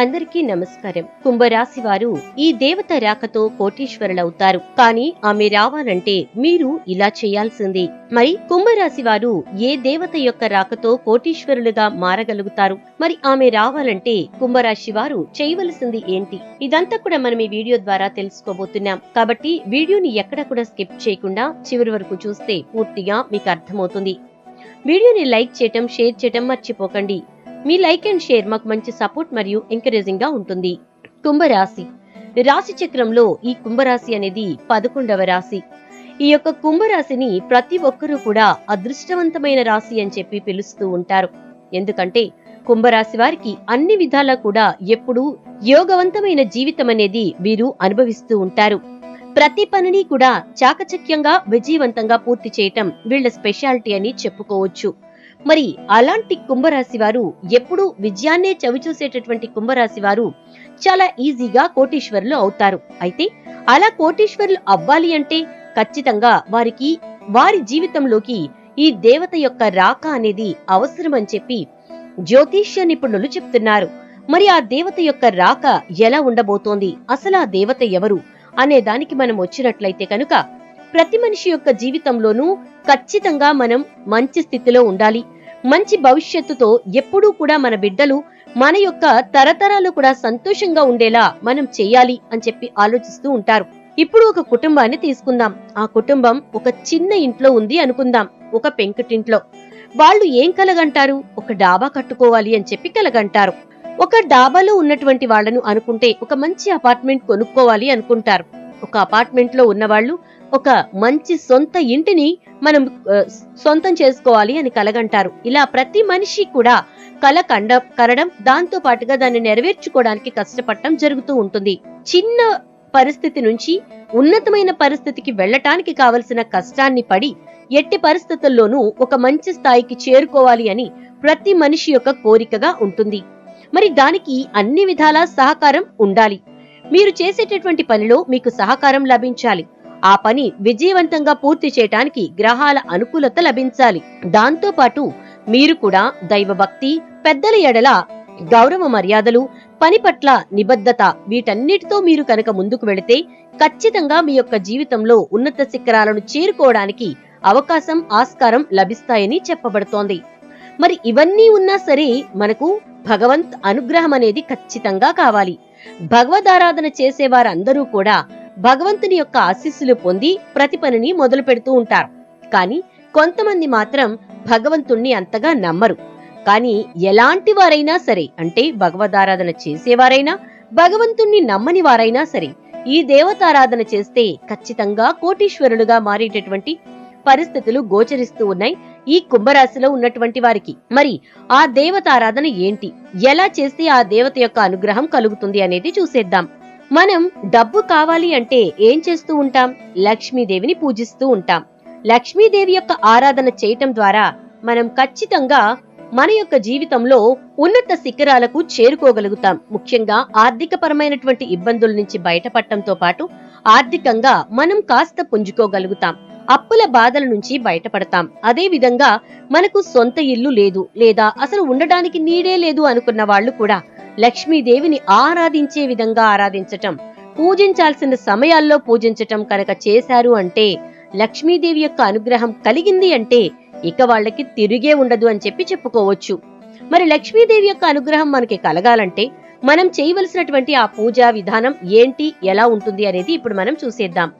అందరికీ నమస్కారం. కుంభరాశి వారు ఈ దేవత రాకతో కోటీశ్వరులవుతారు. కానీ ఆమె రావాలంటే మీరు ఇలా చేయాల్సిందే. మరి కుంభరాశి వారు ఏ దేవత యొక్క రాకతో కోటీశ్వరులుగా మారగలుగుతారు? మరి ఆమె రావాలంటే కుంభరాశి వారు చేయవలసింది ఏంటి? ఇదంతా కూడా మనం ఈ వీడియో ద్వారా తెలుసుకోబోతున్నాం. కాబట్టి వీడియోని ఎక్కడ కూడా స్కిప్ చేయకుండా చివరి వరకు చూస్తే పూర్తిగా మీకు అర్థమవుతుంది. వీడియోని లైక్ చేయటం, షేర్ చేయటం మర్చిపోకండి. మీ లైక్ అండ్ షేర్ మాకు మంచి సపోర్ట్ మరియు ఎంకరేజింగ్ గా ఉంటుంది. కుంభరాశి రాశి చక్రంలో ఈ కుంభరాశి అనేది 11వ రాశి. ఈ యొక్క కుంభరాశిని ప్రతి ఒక్కరూ కూడా అదృష్టవంతమైన రాశి అని చెప్పి పిలుస్తూ ఉంటారు. ఎందుకంటే కుంభరాశి వారికి అన్ని విధాలా కూడా ఎప్పుడూ యోగవంతమైన జీవితం అనేది వీరు అనుభవిస్తూ ఉంటారు. ప్రతి పనిని కూడా చాకచక్యంగా విజయవంతంగా పూర్తి చేయటం వీళ్ల స్పెషాలిటీ అని చెప్పుకోవచ్చు. మరి అలాంటి కుంభరాశి వారు ఎప్పుడూ విజయాన్నే చవిచూసేటటువంటి కుంభరాశి వారు చాలా ఈజీగా కోటీశ్వరులు అవుతారు. అయితే అలా కోటీశ్వరులు అవ్వాలి అంటే ఖచ్చితంగా వారికి వారి జీవితంలోకి ఈ దేవత యొక్క రాక అనేది అవసరమని చెప్పి జ్యోతిష్య నిపుణులు చెప్తున్నారు. మరి ఆ దేవత యొక్క రాక ఎలా ఉండబోతోంది, అసలు ఆ దేవత ఎవరు అనే దానికి మనం వచ్చినట్లయితే కనుక ప్రతి మనిషి యొక్క జీవితంలోనూ ఖచ్చితంగా మనం మంచి స్థితిలో ఉండాలి. మంచి భవిష్యత్తుతో ఎప్పుడూ కూడా మన బిడ్డలు మన యొక్క తరతరాలు కూడా సంతోషంగా ఉండేలా మనం చేయాలి అని చెప్పి ఆలోచిస్తూ ఉంటారు. ఇప్పుడు ఒక కుటుంబాన్ని తీసుకుందాం. ఆ కుటుంబం ఒక చిన్న ఇంట్లో ఉంది అనుకుందాం, ఒక పెంకుటింట్లో. వాళ్ళు ఏం కలగంటారు? ఒక డాబా కట్టుకోవాలి అని చెప్పి కలగంటారు. ఒక డాబాలో ఉన్నటువంటి వాళ్లను అనుకుంటే ఒక మంచి అపార్ట్మెంట్ కొనుక్కోవాలి అనుకుంటారు. ఒక అపార్ట్మెంట్ లో ఉన్నవాళ్లు ఒక మంచి సొంత ఇంటిని మనం సొంతం చేసుకోవాలి అని కలగంటారు. ఇలా ప్రతి మనిషి కూడా కనడం, దాంతో పాటుగా దాన్ని నెరవేర్చుకోవడానికి కష్టపడటం జరుగుతూ ఉంటుంది. చిన్న పరిస్థితి నుంచి ఉన్నతమైన పరిస్థితికి వెళ్లటానికి కావలసిన కష్టాన్ని పడి ఎట్టి పరిస్థితుల్లోనూ ఒక మంచి స్థాయికి చేరుకోవాలి అని ప్రతి మనిషి యొక్క కోరికగా ఉంటుంది. మరి దానికి అన్ని విధాలా సహకారం ఉండాలి. మీరు చేసేటటువంటి పనిలో మీకు సహకారం లభించాలి. ఆ పని విజయవంతంగా పూర్తి చేయటానికి గ్రహాల అనుకూలత లభించాలి. దాంతో పాటు మీరు కూడా దైవభక్తి, పెద్దల ఎడల గౌరవ మర్యాదలు, పని పట్ల నిబద్ధత, వీటన్నిటితో మీరు కనుక ముందుకు వెళితే ఖచ్చితంగా మీ యొక్క జీవితంలో ఉన్నత శిఖరాలను చేరుకోవడానికి అవకాశం, ఆస్కారం లభిస్తాయని చెప్పబడుతోంది. మరి ఇవన్నీ ఉన్నా సరే మనకు భగవంత్ అనుగ్రహం అనేది ఖచ్చితంగా కావాలి. భగవదారాధన చేసేవారందరూ కూడా భగవంతుని యొక్క ఆశీస్సులు పొంది ప్రతి పనిని మొదలు పెడుతూ ఉంటారు. కానీ కొంతమంది మాత్రం భగవంతుణ్ణి అంతగా నమ్మరు. కానీ ఎలాంటి వారైనా సరే, అంటే భగవదారాధన చేసేవారైనా భగవంతుణ్ణి నమ్మని వారైనా సరే, ఈ దేవతారాధన చేస్తే ఖచ్చితంగా కోటీశ్వరులుగా మారేటటువంటి పరిస్థితులు గోచరిస్తూ ఉన్నాయి ఈ కుంభరాశిలో ఉన్నటువంటి వారికి. మరి ఆ దేవతారాధన ఏంటి, ఎలా చేస్తే ఆ దేవత యొక్క అనుగ్రహం కలుగుతుంది అనేది చూసేద్దాం. మనం డబ్బు కావాలి అంటే ఏం చేస్తూ ఉంటాం? లక్ష్మీదేవిని పూజిస్తూ ఉంటాం. లక్ష్మీదేవి యొక్క ఆరాధన చేయటం ద్వారా మనం ఖచ్చితంగా మన యొక్క జీవితంలో ఉన్నత శిఖరాలకు చేరుకోగలుగుతాం. ముఖ్యంగా ఆర్థిక పరమైనటువంటి ఇబ్బందుల నుంచి బయటపడటంతో పాటు ఆర్థికంగా మనం కాస్త పుంజుకోగలుగుతాం. అప్పుల బాధల నుంచి బయటపడతాం. అదే విధంగా మనకు సొంత ఇల్లు లేదు, లేదా అసలు ఉండడానికి నీడే లేదు అనుకున్న వాళ్ళు కూడా లక్ష్మీదేవిని ఆరాధించే విధంగా ఆరాధించటం, పూజించాల్సిన సమయాల్లో పూజించటం కనుక చేశారు అంటే, లక్ష్మీదేవి యొక్క అనుగ్రహం కలిగింది అంటే ఇక వాళ్ళకి తిరిగే ఉండదు అని చెప్పి చెప్పుకోవచ్చు. మరి లక్ష్మీదేవి యొక్క అనుగ్రహం మనకి కలగాలంటే మనం చేయవలసినటువంటి ఆ పూజా విధానం ఏంటి, ఎలా ఉంటుంది అనేది ఇప్పుడు మనం చూసేద్దాం.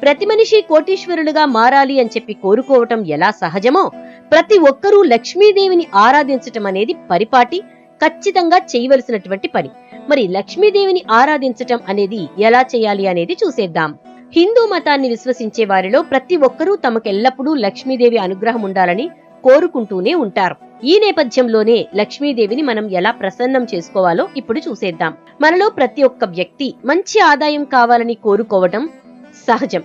ప్రతి మనిషి కోటీశ్వరులుగా మారాలి అని చెప్పి కోరుకోవటం ఎలా సహజమో, ప్రతి ఒక్కరూ లక్ష్మీదేవిని ఆరాధించటం అనేది పరిపాటి, ఖచ్చితంగా చేయవలసినటువంటి పని. మరి లక్ష్మీదేవిని ఆరాధించటం అనేది ఎలా చేయాలి అనేది చూసేద్దాం. హిందూ మతాన్ని విశ్వసించే వారిలో ప్రతి ఒక్కరూ తమకెల్లప్పుడూ లక్ష్మీదేవి అనుగ్రహం ఉండాలని కోరుకుంటూనే ఉంటారు. ఈ నేపథ్యంలోనే లక్ష్మీదేవిని మనం ఎలా ప్రసన్నం చేసుకోవాలో ఇప్పుడు చూసేద్దాం. మనలో ప్రతి ఒక్క వ్యక్తి మంచి ఆదాయం కావాలని కోరుకోవటం సహజం.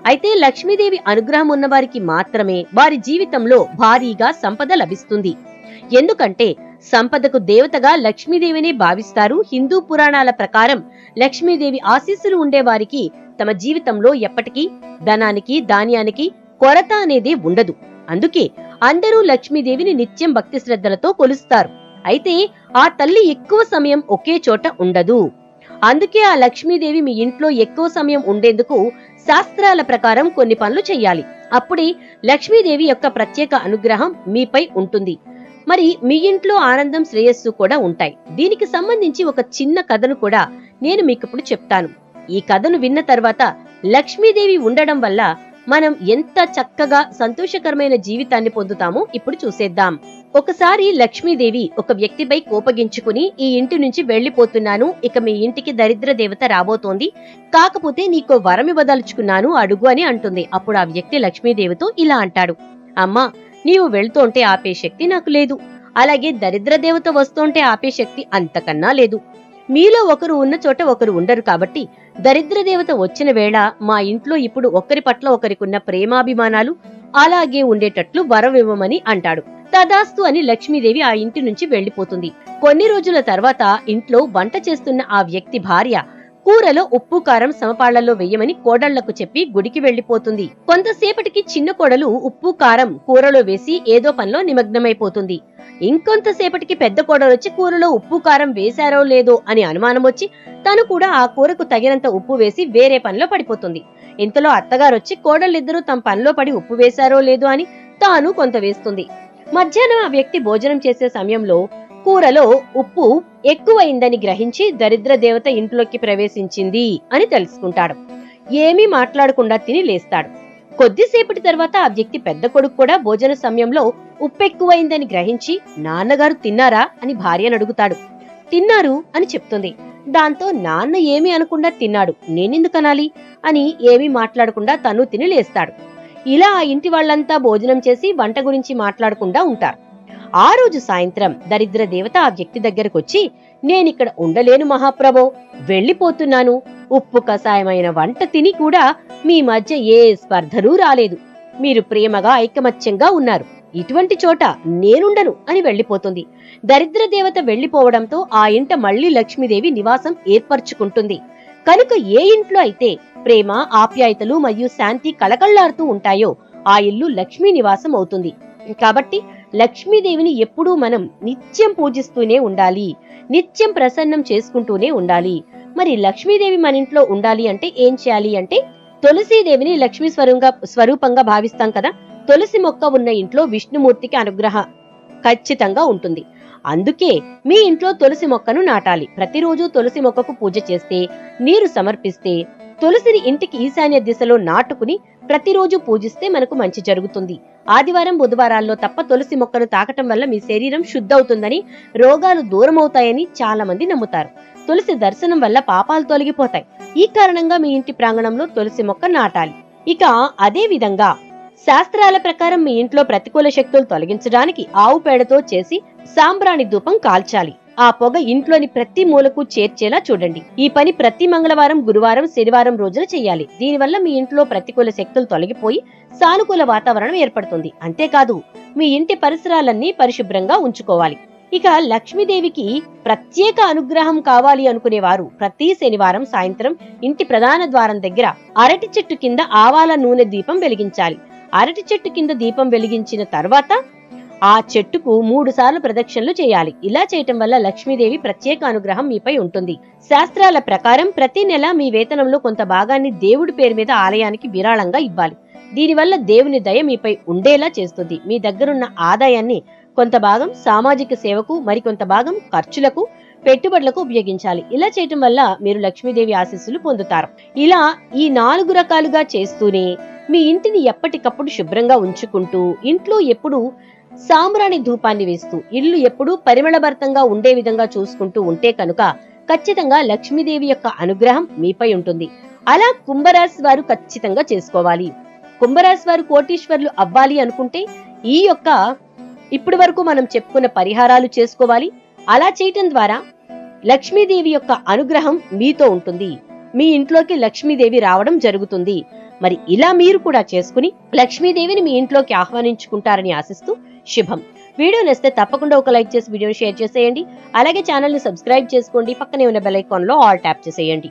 అయితే లక్ష్మీదేవి అనుగ్రహం ఉన్నవారికి మాత్రమే వారి జీవితంలో భారీగా సంపద లభిస్తుంది. ఎందుకంటే సంపదకు దేవతగా లక్ష్మీదేవినే భావిస్తారు. హిందూ పురాణాల ప్రకారం లక్ష్మీదేవి ఆశీస్సులు ఉండేవారికి తమ జీవితంలో ఎప్పటికీ ధనానికి, ధాన్యానికి కొరత అనేది ఉండదు. అందుకే అందరూ లక్ష్మీదేవిని నిత్యం భక్తి శ్రద్ధలతో కొలుస్తారు. అయితే ఆ తల్లి ఎక్కువ సమయం ఒకే చోట ఉండదు. అందుకే ఆ లక్ష్మీదేవి మీ ఇంట్లో ఎక్కువ సమయం ఉండేందుకు శాస్త్రాల ప్రకారం కొన్ని పనులు చెయ్యాలి. అప్పుడే లక్ష్మీదేవి యొక్క ప్రత్యేక అనుగ్రహం మీపై ఉంటుంది. మరి మీ ఇంట్లో ఆనందం, శ్రేయస్సు కూడా ఉంటాయి. దీనికి సంబంధించి ఒక చిన్న కథను కూడా నేను మీకిప్పుడు చెప్తాను. ఈ కథను విన్న తర్వాత లక్ష్మీదేవి ఉండడం వల్ల మనం ఎంత చక్కగా సంతోషకరమైన జీవితాన్ని పొందుతామో ఇప్పుడు చూసేద్దాం. ఒకసారి లక్ష్మీదేవి ఒక వ్యక్తిపై కోపగించుకుని, ఈ ఇంటి నుంచి వెళ్లిపోతున్నాను, ఇక మీ ఇంటికి దరిద్ర దేవత రాబోతోంది, కాకపోతే నీకో వరమివ్వదలుచుకున్నాను, అడుగు అని అంటుంది. అప్పుడు ఆ వ్యక్తి లక్ష్మీదేవితో ఇలా అంటాడు, అమ్మా, నీవు వెళ్తోంటే ఆపే శక్తి నాకు లేదు, అలాగే దరిద్ర దేవత వస్తోంటే ఆపే శక్తి అంతకన్నా లేదు. మీలో ఒకరు ఉన్న చోట ఒకరు ఉండరు కాబట్టి దరిద్ర దేవత వచ్చిన వేళ మా ఇంట్లో ఇప్పుడు ఒకరి పట్ల ఒకరికున్న ప్రేమాభిమానాలు అలాగే ఉండేటట్లు వరమివ్వమని అంటాడు. తదాస్తు అని లక్ష్మీదేవి ఆ ఇంటి నుంచి వెళ్లిపోతుంది. కొన్ని రోజుల తర్వాత ఇంట్లో వంట చేస్తున్న ఆ వ్యక్తి భార్య కూరలో ఉప్పు కారం సమపాళ్లలో వెయ్యమని కోడళ్లకు చెప్పి గుడికి వెళ్లిపోతుంది. కొంతసేపటికి చిన్న కోడలు ఉప్పు కారం కూరలో వేసి ఏదో పనిలో నిమగ్నమైపోతుంది. ఇంకొంతసేపటికి పెద్ద కోడలొచ్చి కూరలో ఉప్పు కారం వేశారో లేదో అని అనుమానం వచ్చి తను కూడా ఆ కూరకు తగినంత ఉప్పు వేసి వేరే పనిలో పడిపోతుంది. ఇంతలో అత్తగారొచ్చి కోడళ్ళిద్దరూ తమ పనిలో పడి ఉప్పు వేశారో లేదో అని తాను కొంత వేస్తుంది. మధ్యాహ్నం ఆ వ్యక్తి భోజనం చేసే సమయంలో కూరలో ఉప్పు ఎక్కువైందని గ్రహించి దరిద్ర దేవత ఇంట్లోకి ప్రవేశించింది అని తెలుసుకుంటాడు. ఏమీ మాట్లాడకుండా తిని లేస్తాడు. కొద్దిసేపటి తర్వాత ఆ వ్యక్తి పెద్ద కొడుకు కూడా భోజన సమయంలో ఉప్పెక్కువైందని గ్రహించి, నాన్నగారు తిన్నారా అని భార్యను అడుగుతాడు. తిన్నారు అని చెప్తుంది. దాంతో నాన్న ఏమీ అనకుండా తిన్నాడు, నేనెందుకనాలి అని ఏమీ మాట్లాడకుండా తను తిని లేస్తాడు. ఇలా ఆ ఇంటి వాళ్లంతా భోజనం చేసి వంట గురించి మాట్లాడకుండా ఉంటారు. ఆ రోజు సాయంత్రం దరిద్ర దేవత ఆ వ్యక్తి దగ్గరకొచ్చి, నేనిక్కడ ఉండలేను మహాప్రభో, వెళ్లిపోతున్నాను. ఉప్పు కషాయమైన వంట తిని కూడా మీ మధ్య ఏ స్పర్ధలు రాలేదు. మీరు ప్రేమగా ఐకమత్యంగా ఉన్నారు. ఇటువంటి చోట నేనుండను అని వెళ్లిపోతుంది. దరిద్ర దేవత వెళ్లిపోవడంతో ఆ ఇంట మళ్లీ లక్ష్మీదేవి నివాసం ఏర్పరచుకుంటుంది. కనుక ఏ ఇంట్లో అయితే ప్రేమ, ఆప్యాయతలు మరియు శాంతి కళకళ్లాడుతూ ఉంటాయో ఆ ఇల్లు లక్ష్మీ నివాసం అవుతుంది. కాబట్టి లక్ష్మీదేవిని ఎప్పుడూ మనం నిత్యం పూజిస్తూనే ఉండాలి, నిత్యం ప్రసన్నం చేసుకుంటూనే ఉండాలి. మరి లక్ష్మీదేవి మన ఇంట్లో ఉండాలి అంటే ఏం చేయాలి అంటే, తులసీదేవిని లక్ష్మీ స్వరూపంగా భావిస్తాం కదా. తులసి మొక్క ఉన్న ఇంట్లో విష్ణుమూర్తికి అనుగ్రహం ఖచ్చితంగా ఉంటుంది. అందుకే మీ ఇంట్లో తులసి మొక్కను నాటాలి. ప్రతిరోజు తులసి మొక్కకు పూజ చేస్తే, నీరు సమర్పిస్తే, తులసిని ఇంటికి ఈశాన్య దిశలో నాటుకుని ప్రతిరోజు పూజిస్తే మనకు మంచి జరుగుతుంది. ఆదివారం, బుధవారాల్లో తప్ప తులసి మొక్కను తాకటం వల్ల మీ శరీరం శుద్ధవుతుందని, రోగాలు దూరమవుతాయని చాలా మంది నమ్ముతారు. తులసి దర్శనం వల్ల పాపాలు తొలగిపోతాయి. ఈ కారణంగా మీ ఇంటి ప్రాంగణంలో తులసి మొక్క నాటాలి. ఇక అదే విధంగా శాస్త్రాల ప్రకారం మీ ఇంట్లో ప్రతికూల శక్తులు తొలగించడానికి ఆవు పేడతో చేసి సాంబ్రాణి ధూపం కాల్చాలి. ఆ పొగ ఇంట్లోని ప్రతి మూలకు చేర్చేలా చూడండి. ఈ పని ప్రతి మంగళవారం, గురువారం, శనివారం రోజున చేయాలి. దీనివల్ల మీ ఇంట్లో ప్రతికూల శక్తులు తొలగిపోయి సానుకూల వాతావరణం ఏర్పడుతుంది. అంతేకాదు, మీ ఇంటి పరిసరాలన్నీ పరిశుభ్రంగా ఉంచుకోవాలి. ఇక లక్ష్మీదేవికి ప్రత్యేక అనుగ్రహం కావాలి అనుకునేవారు ప్రతి శనివారం సాయంత్రం ఇంటి ప్రధాన ద్వారం దగ్గర అరటి చెట్టు కింద ఆవాల నూనె దీపం వెలిగించాలి. అరటి చెట్టు కింద దీపం వెలిగించిన తర్వాత ఆ చెట్టుకు 3 సార్లు ప్రదక్షిణలు చేయాలి. ఇలా చేయటం వల్ల లక్ష్మీదేవి ప్రత్యేక అనుగ్రహం మీపై ఉంటుంది. శాస్త్రాల ప్రకారం ప్రతి నెల మీ వేతనంలో కొంత భాగాన్ని దేవుడి పేరు మీద ఆలయానికి విరాళంగా ఇవ్వాలి. దీనివల్ల దేవుని దయ మీపై ఉండేలా చేస్తుంది. మీ దగ్గరున్న ఆదాయాన్ని కొంత భాగం సామాజిక సేవకు, మరికొంత భాగం ఖర్చులకు, పెట్టుబడులకు ఉపయోగించాలి. ఇలా చేయటం వల్ల మీరు లక్ష్మీదేవి ఆశీస్సులు పొందుతారు. ఇలా ఈ 4 రకాలుగా చేస్తూనే మీ ఇంటిని ఎప్పటికప్పుడు శుభ్రంగా ఉంచుకుంటూ, ఇంట్లో ఎప్పుడు సాంబ్రాణి ధూపాన్ని వేస్తూ, ఇల్లు ఎప్పుడూ పరిమళభరితంగా ఉండే విధంగా చూసుకుంటూ ఉంటే కనుక ఖచ్చితంగా లక్ష్మీదేవి యొక్క అనుగ్రహం మీపై ఉంటుంది. అలా కుంభరాశి వారు ఖచ్చితంగా చేసుకోవాలి. కుంభరాశి వారు కోటీశ్వర్లు అవ్వాలి అనుకుంటే ఈ యొక్క ఇప్పటి వరకు మనం చెప్పుకున్న పరిహారాలు చేసుకోవాలి. అలా చేయటం ద్వారా లక్ష్మీదేవి యొక్క అనుగ్రహం మీతో ఉంటుంది. మీ ఇంట్లోకి లక్ష్మీదేవి రావడం జరుగుతుంది. మరి ఇలా మీరు కూడా చేసుకుని లక్ష్మీదేవిని మీ ఇంట్లోకి ఆహ్వానించుకుంటారని ఆశిస్తూ శుభం. వీడియో నచ్చితే తప్పకుండా ఒక లైక్ చేసి వీడియోని షేర్ చేసేయండి. అలాగే ఛానల్ ని సబ్స్క్రైబ్ చేసుకోండి. పక్కనే ఉన్న బెల్ ఐకాన్ లో ఆల్ ట్యాప్ చేసేయండి.